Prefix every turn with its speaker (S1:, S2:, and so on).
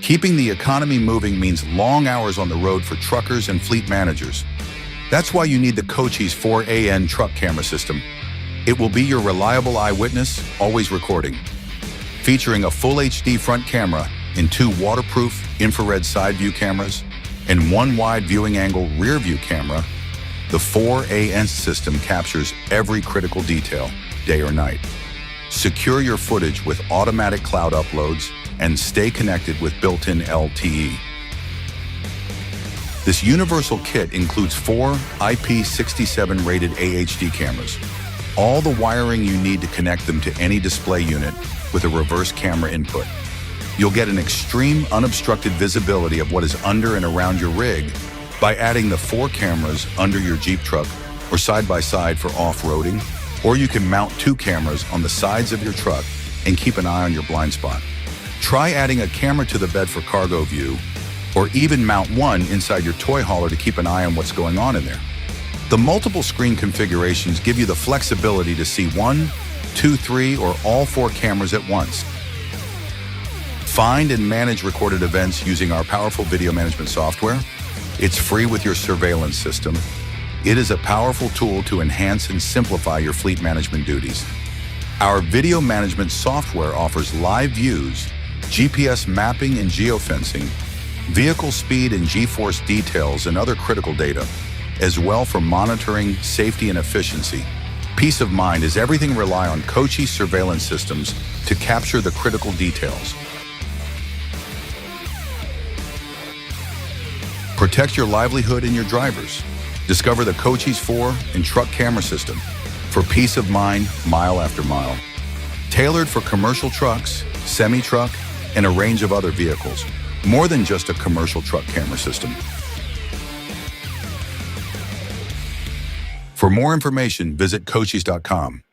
S1: Keeping the economy moving means long hours on the road for truckers and fleet managers. That's why you need the Kocchi's 4AN truck camera system. It will be your reliable eyewitness, always recording. Featuring a full HD front camera and 2 waterproof infrared side view cameras and 1 wide viewing angle rear view camera, the 4AN system captures every critical detail, day or night. Secure your footage with automatic cloud uploads and stay connected with built-in LTE. This universal kit includes 4 IP67 rated AHD cameras, all the wiring you need to connect them to any display unit with a reverse camera input. You'll get an extreme unobstructed visibility of what is under and around your rig by adding the 4 cameras under your Jeep truck or side by side for off-roading, or you can mount 2 cameras on the sides of your truck and keep an eye on your blind spot. Try adding a camera to the bed for cargo view, or even mount 1 inside your toy hauler to keep an eye on what's going on in there. The multiple screen configurations give you the flexibility to see 1, 2, 3, or all 4 cameras at once. Find and manage recorded events using our powerful video management software. It's free with your surveillance system. It is a powerful tool to enhance and simplify your fleet management duties. Our video management software offers live views, GPS mapping and geofencing, vehicle speed and G-force details and other critical data, as well for monitoring, safety, and efficiency. Peace of mind is everything rely on Kocchi surveillance systems to capture the critical details. Protect your livelihood and your drivers. Discover the Kocchi's 4 and truck camera system for peace of mind mile after mile. Tailored for commercial trucks, semi-truck, and a range of other vehicles. More than just a commercial truck camera system. For more information, visit kocchis.com.